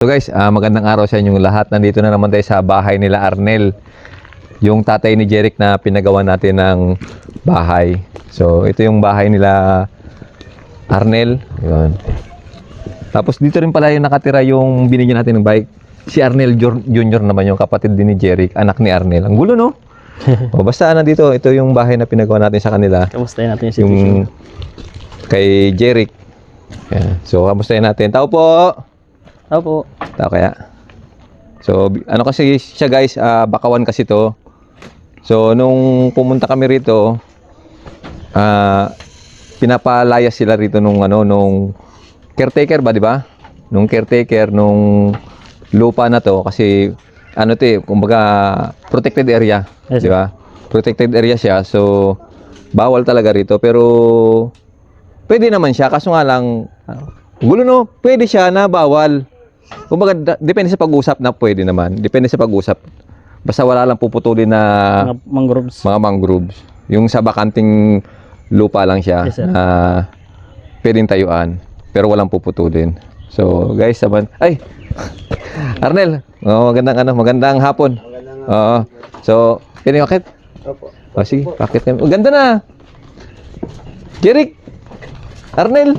So guys, magandang araw sa inyong lahat. Nandito na naman tayo sa bahay nila Arnel. Yung tatay ni Jeric na pinagawa natin ng bahay. So ito yung bahay nila Arnel. Yun. Tapos dito rin pala yung nakatira yung binigyan natin ng bike. Si Arnel Jr. naman yung kapatid din ni Jeric, anak ni Arnel. Ang gulo, no? O, basta nandito, ito yung bahay na pinagawa natin sa kanila. Kamustahin natin yung kay Jeric. Yan. So kamustahin natin. Tao po! Opo. Tao kaya. So ano kasi siya guys, bakawan kasi to. So nung pumunta kami rito, pinapalaya sila rito nung caretaker ba, di ba? Nung caretaker nung lupa na to kasi kumbaga protected area, yes, di ba? Protected area siya. So bawal talaga rito pero pwede naman siya kaso nga lang gulo, no? Pwede siya na bawal. Kumbaga, depende sa pag-usap na pwede naman. Depende sa pag-usap. Basta wala lang puputulin na mga mangroves. Yung sa bakanting lupa lang siya. Yes, sir. Pwedeng tayuan. Pero walang puputulin. So, guys, saban. Ay! Arnel! Magandang hapon. Oo. So, pwedeng akit? Opo. O, sige, pakit kami. Ganda na! Jeric! Arnel!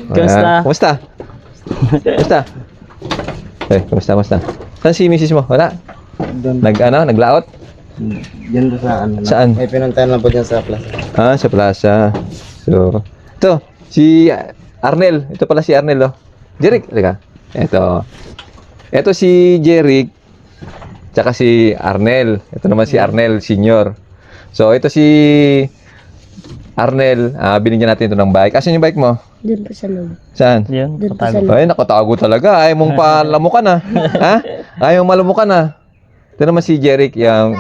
Kamusta? Kumusta? Kumusta? Kumusta? Saan si misis mo? Wala? Naglaot? Diyan sa Saan? May pinuntahan lang po dyan sa plaza. Sa plaza. So, ito, si Arnel. Ito pala si Arnel, oh. Jeric, halika. Ito si Jeric, tsaka si Arnel. Ito naman si Arnel Senior. So, ito si Arnel, binigyan natin ito ng bike. Asan yung bike mo? Doon po sa loob. Saan? Yan, Doon po sa patago. loob. Ay, nakatago talaga. Ayaw mong palamukan, ha? Ayaw malamukan, Ito naman si Jeric, yung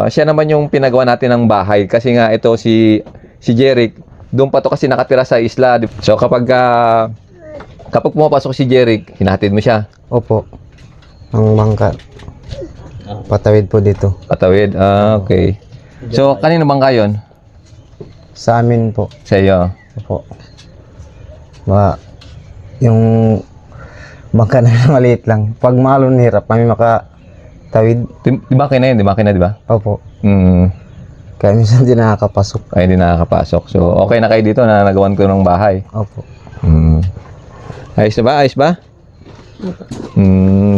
siya naman yung pinagawa natin ng bahay kasi nga ito si Jeric, doon pa to kasi nakatira sa isla. So kapag pumapasok si Jeric, hinahatid mo siya. Opo. Ang mangka. Patawid po dito. Patawid. Okay. So kanino bangka yun? Sa amin po. Sa iyo. Opo. Yung bangka na maliit lang. Pag maalon hirap kami makatawid. Di ba kayo na yun? Di ba kayo na, di ba? Opo. Hmm. Kaya minsan di nakakapasok. Ay, hindi nakakapasok. So okay na kayo dito na nagawan ko ng bahay. Opo. Hmm. Ayos na ba? Ayos ba?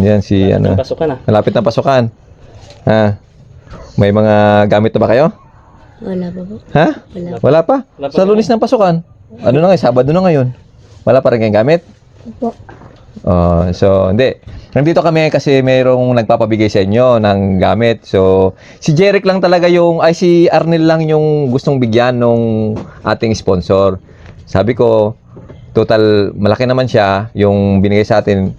Yan si Pasok ka na. Malapit na pasukan. May mga gamit na ba kayo? Wala pa po. Ha? Wala. Wala pa? Sa Lunes ng pasukan. Ano na ngayon? Sabado na ngayon. Wala pa rin kayong gamit? Po. So, hindi. Nandito kami kasi mayroong nagpapabigay sa inyo ng gamit. So, si Jeric lang talaga si Arnel lang yung gustong bigyan nung ating sponsor. Sabi ko, total, malaki naman siya yung binigay sa atin.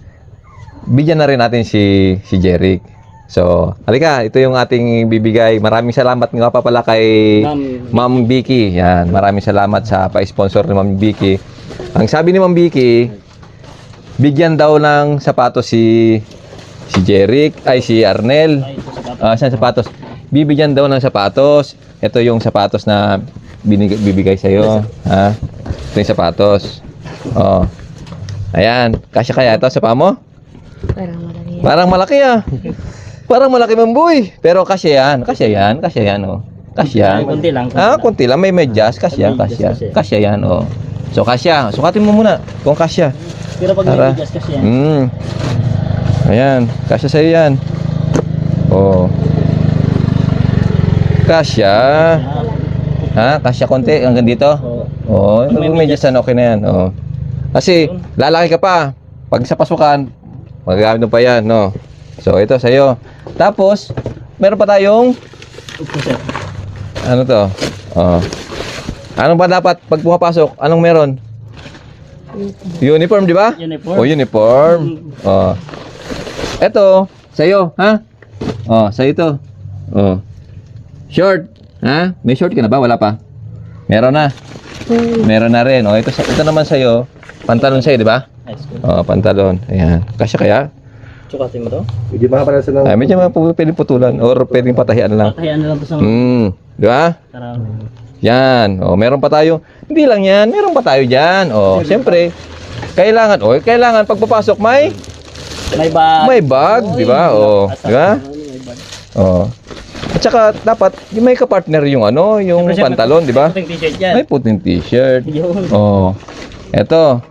Bigyan na rin natin si Jeric. So, halika, ito yung ating bibigay. Maraming salamat nga pa pala kay Ma'am Vicky. Yan, maraming salamat sa pa-sponsor ni Ma'am Vicky. Ang sabi ni Ma'am Vicky, bigyan daw ng sapatos si Jeric, si Arnel. Saan sapatos? Bibigyan daw ng sapatos. Ito yung sapatos na bibigay sa iyo, ha? Ito yung sapatos. Ayan, kasya kaya ito sa paa mo? Parang malaki. Parang malaki, Parang malaki, Mamboy. Pero kasya yan, oh. Kasya. Kunti lang. Kunti lang. May medyas. Kasya. Kasya yan, oh. So, kasya. Sukatin mo muna kung kasya. Pero pag Tara. may bigas kasi yan. Ayan. Kasya sa'yo yan. Oh. Kasya. Kasya konti. Hanggang dito. Oh. May medyas yan. Okay na yan. Oh. Kasi, lalaki ka pa. Pag sa pasukan, magagamit mo pa yan, no? So, ito sa'yo. Tapos, meron pa tayong ano to? Anong ba dapat pag pumapasok? Anong meron? Uniform, di ba? Uniform. Uniform. Ito, sa'yo, ha? Sa'yo ito. Short, ha? May short ka na ba? Wala pa? Meron na. Meron na rin. Ito naman sa'yo. Pantalon sa'yo, di ba? Pantalon. Ayan. Kasya kaya? Sukatin mo to? Hindi ba para sa Medyo pwedeng putulan or pwedeng patahian lang. Patahian na lang to sa Di ba? Tara. Yan. Meron pa tayo. Hindi lang yan. Meron pa tayo dyan. Siyempre, kailangan pagpapasok may May bag. May bag, di ba? Oh, di ba? Oh. At saka dapat yung may kapartner yung ano, yung Siyempre, pantalon, di ba? Puting t-shirt yan. May puting t-shirt. Yun. Oh. Eto.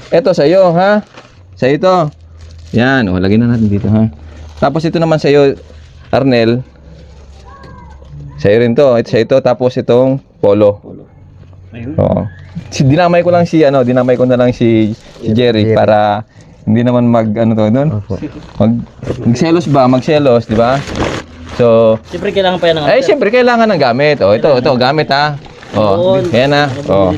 Eto sa'yo, ha? Sa'yo ito. Yan. Oh, lagyan na natin dito, ha? Tapos ito naman sa'yo, Arnel. Sa'yo rin to. Ito sa'yo ito. Tapos itong polo. Ayun. Oo. Dinamay ko lang dinamay ko na lang si Jerry para hindi naman Opo. magselos ba? Magselos, di ba? So, Siyempre kailangan pa yan ng ay, siyempre, kailangan ng gamit. Oh, ito, gamit ha. Oh, yan ha. Oh.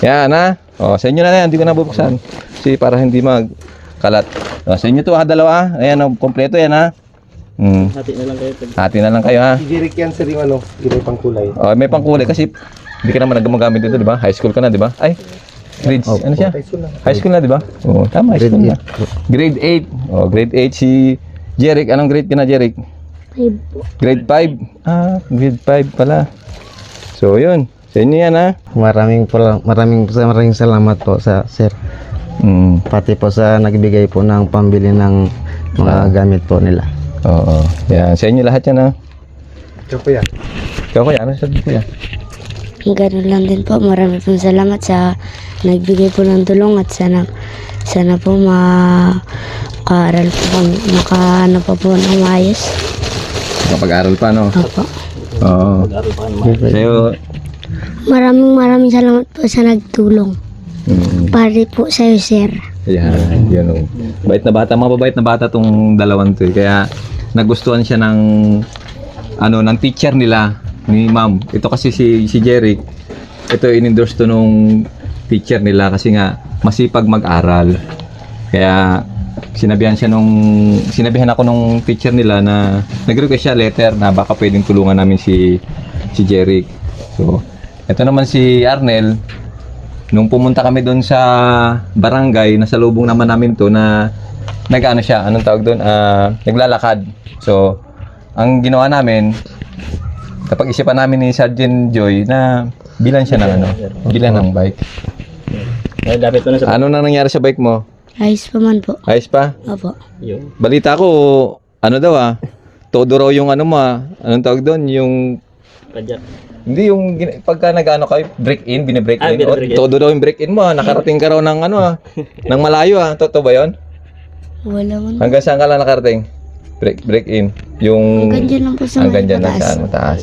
Yan ha. Oh, sa inyo na yan, hindi ko na bubuksan. Kasi para hindi magkalat. Oh, sa inyo to ha, dalawa. Ayan, oh, kompleto yan ha. Hati na lang kayo. Hati na lang kayo ha. Direct yan sir yung ano, yung pang kulay. Oh, may pangkulay kasi hindi ka naman nagagamit dito, di ba? High school ka na, di ba? Ay, grades, ano siya? High school na, di ba? Oo, tama, high school na. Grade 8. Oh, grade 8 si Jeric. Anong grade ka na, Jeric? 5 po. Grade 5. Ah, grade 5 pala. So, yun. Sa inyo yan, ha? Maraming salamat po sa sir. Pati po sa nagbigay po ng pambili ng mga gamit po nila. Oo. Yan. Sa inyo lahat yan, ha? Ikaw po yan. Ikaw kaya, ano sabi ko yan? Ganun lang din po. Marami pong salamat sa nagbigay po ng tulong at sana po makaaral po kami, makaano pa po ng maayos. Kapag-aral pa, no? Opo. Oo. Sa'yo, Maraming salamat po sa nagtulong. Pare po sa'yo, sir. Ayan, yun o. Bait na bata, mababait na bata tong dalawang to. Kaya nagustuhan siya ng ng teacher nila ni ma'am. Ito kasi si Jeric. Ito in-endorse to nung teacher nila kasi nga masipag mag-aral. Kaya sinabihan ako nung teacher nila na nag-request siya letter na baka pwedeng tulungan namin si Jeric. So, ito naman si Arnel. Nung pumunta kami doon sa barangay, nasa lubong naman namin to na nag-ano siya, anong tawag doon? Naglalakad. So, ang ginawa namin, napag-isipan namin ni Sergeant Joy na bilan siya ng bilan ng bike. Ay, dapat po na sa... Ano nang nangyari sa bike mo? Ayos pa man po. Ayos pa? Opo. Yun. Balita ko, todo raw yung anong tawag doon? Yung Padyak. hindi yung pagka nag-ano kayo, break-in, bine-break in. Bine-break in. Todo daw yung break-in mo, nakarating ka raw ng ng malayo Totoo ba 'yon? Wala man. Hanggang saan ka lang nakarating? Break-in. Yung Hanggang dyan lang po sa hanggang dyan lang mataas. sa mataas.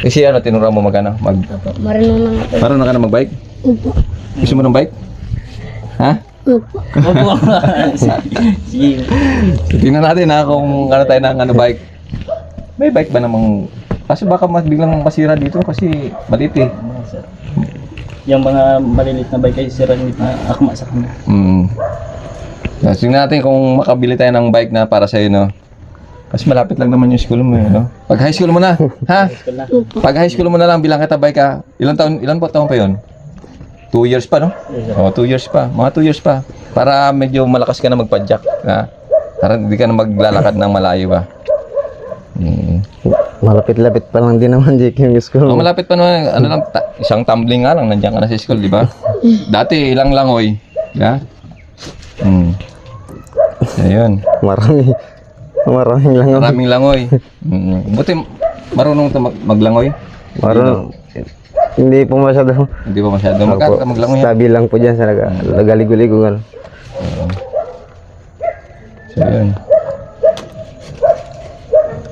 Kasi tinuro mo Marunong na nga po. Marunong ka na mag-bike? Opo. Gusto mo ng bike? Ha? Opo. Opo. Sige. So, tingnan natin kung tayo ng bike. May bike ba namang kasi baka biglang masira dito kasi maliit eh. Yung mga malilit na bike ay sira hindi na akma sa kanya. So, tingnan natin kung makabili tayo ng bike na para sa'yo, no? Kasi malapit lang naman yung school mo, no? Pag high school mo na, ha? Pag high school mo na lang, bilang kita bike, ha? Ilan taon pa yun? 2 years pa, no? Oh, 2 years pa. Mga 2 years pa. Para medyo malakas ka na magpadyak, ha? Para hindi ka na maglalakad ng malayo, ba? Malapit-lapit pa lang din naman yung school. Oh, malapit pa naman, isang tumbling nga lang, nandiyan ka na sa school, di ba? Dati, ilang langoy, ha? Ayun. Maraming lang. Maraming langoy. Buti marunong maglangoy? Hindi po masyado. Hindi pa masyado. Magkano ka maglangoy? Sabi lang po dyan sa nagaligo-ligo. So, yun.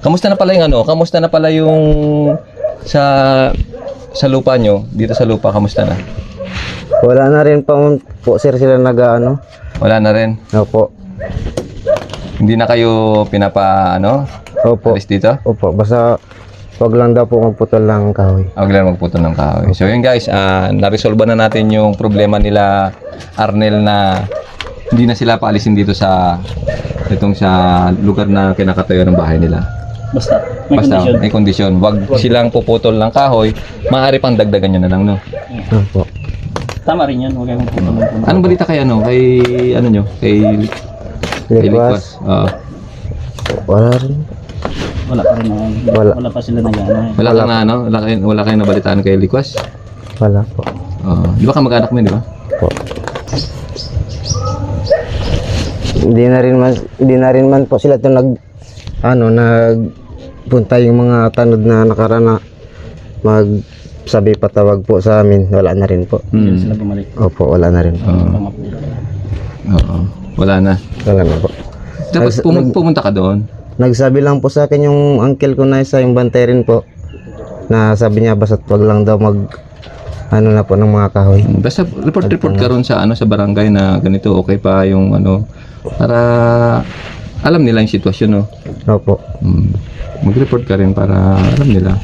Kamusta na pala yung sa lupa nyo? Dito sa lupa, kamusta na? Wala na rin po sir sila nag-ano. Wala na rin? Opo. Hindi na kayo Opo. alis dito? Opo. Basta wag lang daw po magputol ng kahoy. Huwag lang magputol ng kahoy. So yun guys, naresolve na natin yung problema nila Arnel na hindi na sila paalisin dito sa lugar na kinakatayo ng bahay nila. Basta May kondisyon. Wag silang puputol ng kahoy, maaari pang dagdagan nyo na lang, no? Opo. Tama rin yan. Huwag kayong putulong. Anong balita kay Kay Likwas. Oo. Wala rin. Wala pa rin. Wala pa sila nag-ano. Wala kayong nabalitaan kay Likwas? Wala po. Di ba kamag-anak mo, di ba? Po. Hindi na rin man po sila to nagpunta yung mga tanod na nakarana magsabi patawag po sa amin, wala na rin po. Hindi sila bumalik. Opo, wala na rin po. Oo. Wala na. Wala na po. Tapos pumunta ka doon. Nagsabi lang po sa akin yung uncle ko na isa, yung bantay rin po, na sabi niya basta't wag lang daw na po ng mga kahoy. Basta report ka ron sa sa barangay na ganito, okay pa yung para alam nila yung sitwasyon, no. Opo. Mag-report ka rin para alam nila.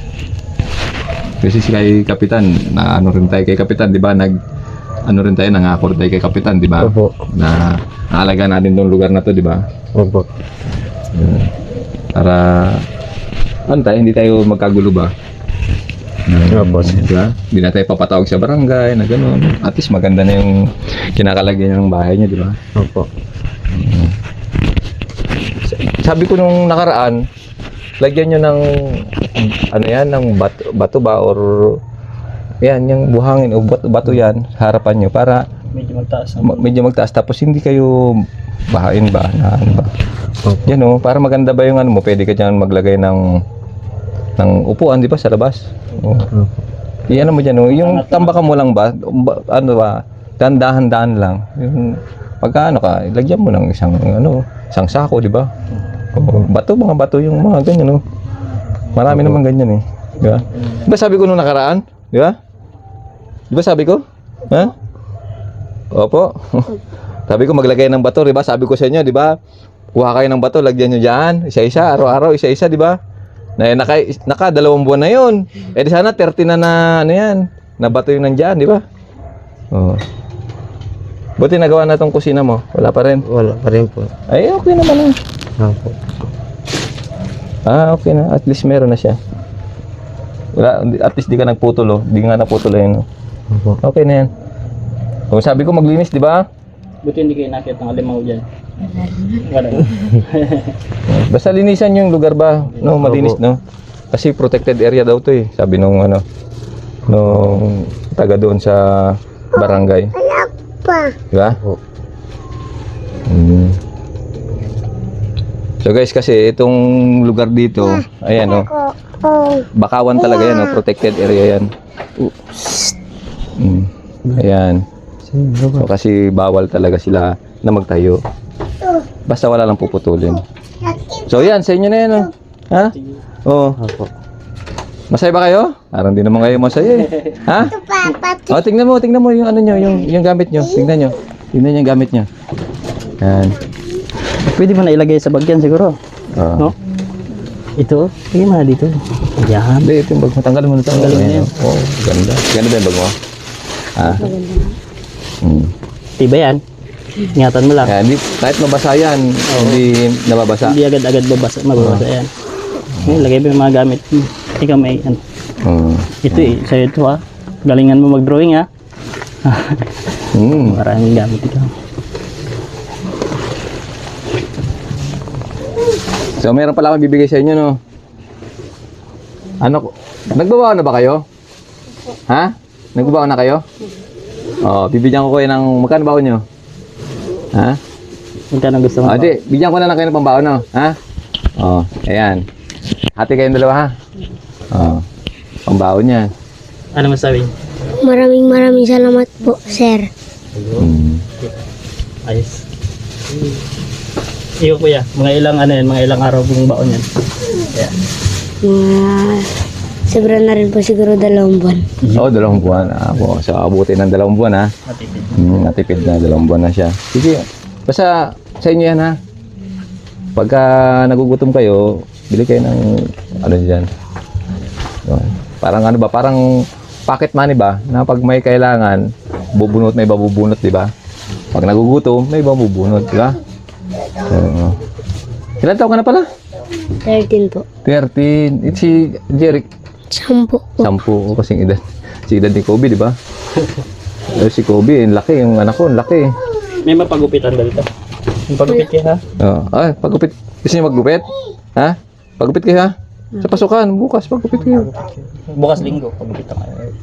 Kasi si kay Kapitan, na rin tayo kay Kapitan, 'di ba? Rin tayo, nangako rin tayo kay Kapitan, 'di ba? Opo. Na aalagaan natin tong lugar na 'to, 'di ba? Opo. Para tayo, hindi tayo magkagulo ba? Opo. Diba? Hindi na tayo papatawag sa barangay na gano'n. At least maganda na yung kinakalagyan ng bahay niya, di ba? Opo. Sabi ko nung nakaraan, lagyan nyo ng ng bato ba or yan, yung buhangin o bato yan sa harapan nyo para medyo magtaas tapos hindi kayo bahain ba na ba? Opo. Yan para maganda ba yung mo, pwede ka dyan maglagay ng upuan, di ba, sa labas? Iyan mo dyan, yung tambakan mo lang ba, dahan-dahan lang. Yung pagka ka, lagyan mo ng isang sako, di ba? Mga bato yung mga ganyan, Marami naman ganyan, di ba? Di ba sabi ko nung nakaraan, di ba? Di ba sabi ko? Ha? Opo. Sabi ko maglagay ng bato, di ba? Sabi ko sa inyo, di ba? Kuha kayo ng bato, lagyan nyo dyan, isa-isa, araw-araw, isa-isa, di ba? Naka 2 buwan na yun. Di sana 30 na yan. Na bato yung nandyan, di ba? Oo. Buti nagawa na tong kusina mo. Wala pa rin. Wala pa rin po. Ay, okay naman Opo. okay na. At least meron na siya. At least di ka nagputol, Di nga naputol yun, Opo. Okay na yan. Kung sabi ko maglinis, di ba? Buti hindi kayo nakita ng alimaw dyan. Wala. Basta linisan yung lugar ba? Malinis, no? Kasi protected area daw to Sabi nung nung taga doon sa barangay. Di ba? So guys, kasi itong lugar dito, ayan bakawan talaga yan, protected area yan. Ayan. So, kasi bawal talaga sila na magtayo. Basta wala lang puputulin. So yan, sa inyo na yan, Ha? Oo. Opo. Masaya ba kayo? Parang di naman kayo masaya Ha? Tingnan mo yung yung gamit nyo. Tingnan nyo yung gamit nyo. Yan. Pwede mo na ilagay sa bagyan siguro. No? Ito, tingin mo na dito. Yan. Hindi, ito yung bag mo. Tanggalin mo na. Tanggalin mo yan. Ganda. Ganda ba yung bag mo? Tiba yan. Ingatan mo lang. Hindi, kahit mabasa yan, hindi nababasa. Hindi agad-agad mababasa yan. Ngayon, lagay mo yung mga gamit. Ikaw may Ito sa'yo ito Galingan mo mag-drawing Maraming gamit ito. So, meron pala akong bibigay sa inyo, no? Nagbabaon na ba kayo? Ha? Nagbabaon na kayo? Bibigyan ko kayo ng, magkano baon nyo? Ha? Magkano gusto mo? Di, bigyan ko na lang kayo ng pambaon, no? Ha? Ayan. Hati kayong dalawa, ha? Pambaon yan. Ano masabi? Maraming salamat po, sir. Ayos. Iyo kuya, mga ilang araw pong baon yan. Yeah. Sobra na rin po siguro 2 buwan. 2 buwan. So, abutin ng 2 buwan, ha? Matipid. Natipid na 2 buwan na siya. Sige, basta sa inyo yan, ha? Pagka nagugutom kayo, bili kayo ng dyan. Parang parang pocket money ba? Na pag may kailangan, may iba bubunot, di ba? Pag nagugutom, may iba bubunot, di ba? Ilan taon ka na pala? 13 po. 13. Si Jeric? 10 po. 10 kasing edad. Si edad ni Kobe, di ba? Si Kobe, laki. Yung anak ko, laki. May mapagupitan ba dito? Yung pagupit kayo Pagupit. Gusto niyo maggupit? Ha? Pagupit kayo, ha? Sa pasukan, bukas pagupit kayo. Bukas linggo, pagupitan kayo.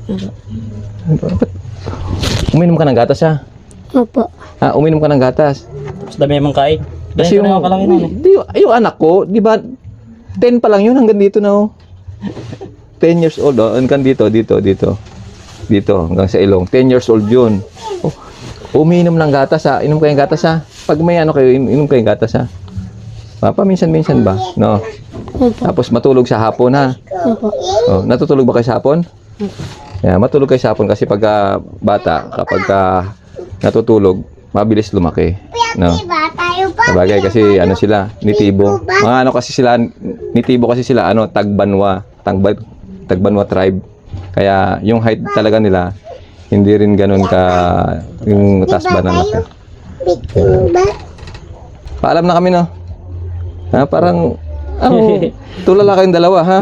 Uminom ka ng gatas, ha? Opo. Uminom ka ng gatas. Mas dami yung kain. Kasi yung, kalaki nun eh. yung anak ko, di ba, 10 pa lang yun, hanggang dito na oh. 10 years old, oh. Hanggang dito, hanggang sa ilong. 10 years old yun. Oh, umiinom ng gatas, ha. Inom kayong gatas, ha. Pag may ano kayo, inom kayong gatas, ha. Paminsan-minsan ba? No. Opo. Tapos matulog sa hapon, ha. Opo. Oh, natutulog ba kayo sa hapon? Yeah, matulog kayo sa hapon kasi pagka bata, kapag natutulog, mabilis lumaki. No. Sabagay kasi ano sila, nitibo. Mga ano kasi sila, nitibo kasi sila, ano, Tagbanwa tribe. Kaya yung height talaga nila, hindi rin ganun ka yung taas ba na laki. Paalam na kami, no? Ha, parang, tulala kayong dalawa, ha?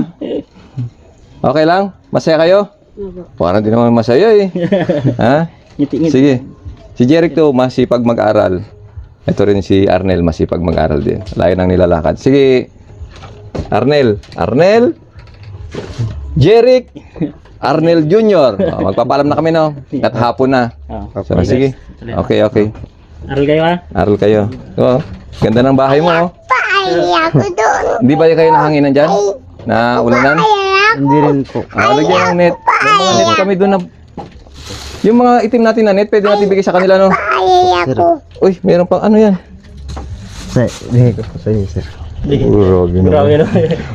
Okay lang? Masaya kayo? Parang di naman masaya, eh. Ha? Ngiti-ngiti. Sige. Si Jeric to, masipag mag-aral. Ito rin si Arnel, masipag mag-aral din. Layo ng nilalakad. Sige, Arnel. Jeric. Arnel Jr. Magpapalam na kami, no? At hapon na. So, sige. Okay. Aral kayo ha? Aral kayo. Oh, ganda ng bahay mo, oh. Paaya ako doon. Hindi ba kayo nahanginan dyan? Na ulanan? Hindi rin po. Lagyan ng net. May mga net kami doon na... Yung mga itim natin na net, pwede natin bigay sa kanila, no? Paaya ako. Uy, meron pang ano yan? Bigay ko po sa inyo, sir. Grabe Grabe na.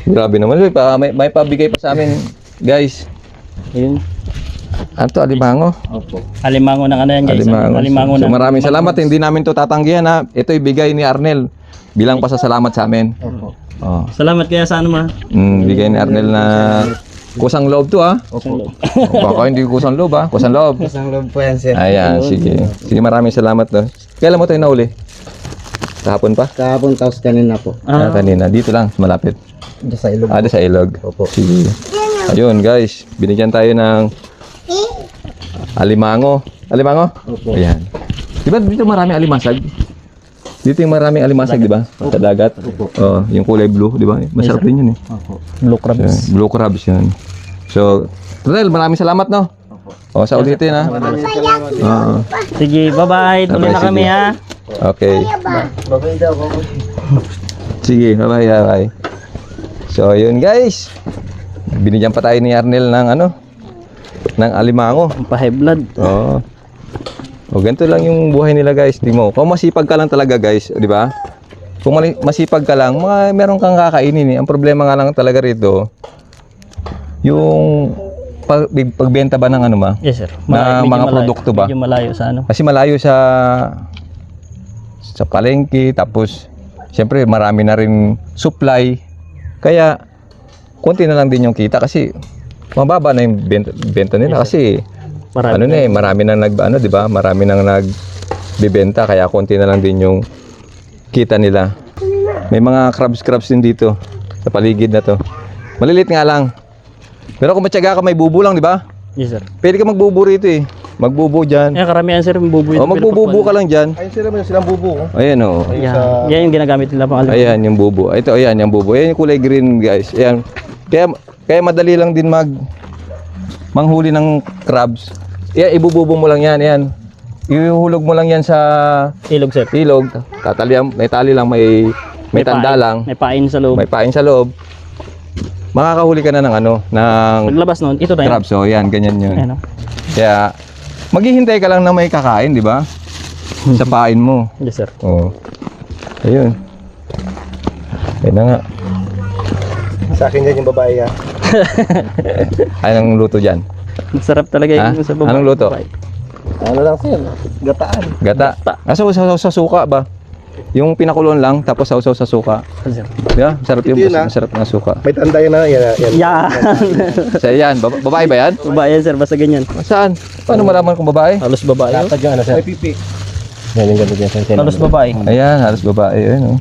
Grabe naman. Uy, may pabigay pa sa amin, guys. Ayun. Ano alimango? Alimango ng ano yan guys. Alimango So, ng... maraming salamat. Hindi namin to tatanggihan, ha. Ito ibigay ni Arnel. Bilang pasasalamat sa amin. Oh. Salamat kaya sa ano ma. Bigay ni Arnel na kusang loob to, ha. Baka hindi kusang loob, ha. Kusang loob. Isang loob po yan, sir. Ayan, sige. Sige, maraming salamat, no. Kailan mo tayo nauli? Kahapon pa? Kahapon tapos kanina po. Kanina. Dito lang, malapit. Diyan sa ilog. Doon sa ilog. Opo. Sige. Ayun, guys. Binigyan tayo ng alimango. Alimango? Opo. Ayan. Di ba dito maraming alimasag? Dito yung maraming alimasag, di ba? Sa dagat. Oh, yung kulay blue, di ba? Masarap din yun, eh. Blue crabs. Blue crabs yun. So, Trel, maraming salamat, no? O, sa ulitin, ha? Oo. Sige, bye-bye. Tuloy na Bye-bye, kami sige. ha. Okay. Babay daw po. Sige, bye-bye. So, yun, guys. Binigyan pa tayo ni Arnel ng ano? Ng alimango. Ang pa-high blood. Oo. O, ganito lang yung buhay nila, guys. Di mo. Kung masipag ka lang talaga, guys, di ba? Kung masipag ka lang, meron kang kakainin, eh. Ang problema nga lang talaga rito, yung pagbenta ba ng ano ma? Yes sir. Na Medyo mga malayo. produkto ba? Medyo malayo sa ano. Kasi malayo sa palengke, tapos siyempre marami na rin supply. Kaya konti na lang din yung kita kasi mababa na yung benta nila kasi Marami ano na eh, marami nang ano, 'di ba? Marami nang nagbebenta kaya konti na lang din yung kita nila. May mga crabs din dito sa paligid na 'to. Maliliit nga lang. Pero kung matyaga ka may bubo lang, 'di ba? Yes sir. Pwede ka magbubo rito eh. Magbubo diyan. Eh karamihan sir yung bubuo. O magbububo ka lang diyan. Ayun sila, silang bubo. Oh. Ayan oh. Yan. Yan yung ginagamit nila pang alam. Ayan yung bubo. Ito ayan yung bubo. Ayan yung kulay green, guys. Ayan. Kaya madali lang din manghuli ng crabs. Ayan, ibububo mo lang yan. Ayan. Ihulog mo lang yan sa Ilog sir. ilog. May tali lang, may tanda pain. lang. May pain sa loob. May pain sa loob. Makakahuli ka na ng ano, ng Paglabas nun, ito na yun. crabs. So, ayan, ganyan yun. Ayan o. Kaya, maghihintay ka lang na may kakain, di ba? Sa pain mo. Yes sir. Oo. Ayun. Ayun na nga. Sa akin yan yung babae ha. Anong luto dyan? Masarap talaga Ha? yung sa baba. Anong luto? Ano lang sir, gataan. Gata. Sausaw sa suka ba? Yung pinakulon lang, tapos sausaw sa suka. Sir. Di ba? Masarap Ito yun, ah. masarap ng suka. May tanda yun na, yan. Yan. Sa yan, babae ba yan? Babae yan sir, basta ganyan. Saan? Paano malaman kung babae? Halos babae. oh. Latag yung ano sir. May pipi. Yan yung ganda dyan sir. Halos babae. Ayan, halos babae. Ayun, oh.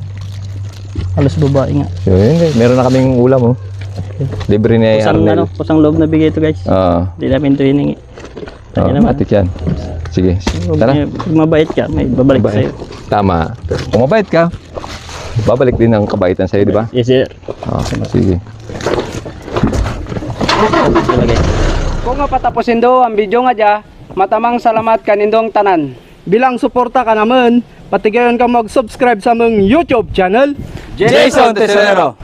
Halos babae nga. So, yun, meron na kaming ulam, oh. Libre ni Arnel. Kusang loob na bigay ito guys. Oo. Hindi namin ito hiningi. Oh, matik yan. Sige, tara. Kung mabait ka, may babalik Mabait. sa'yo. Tama. Kung mabait ka, babalik din ang kabaitan sa'yo, di ba? Yes sir. Oh, sige. Talaga. Kung nga patapusin do ang video nga dya, matamang salamat kanindong tanan. bilang suporta ka naman, pati gayon ka mag-subscribe sa among YouTube channel. Jason Tesorero.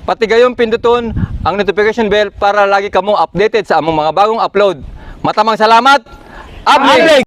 Pati gayong pinduton ang notification bell para lagi kamong updated sa among mga bagong upload. Matamang salamat. Abli!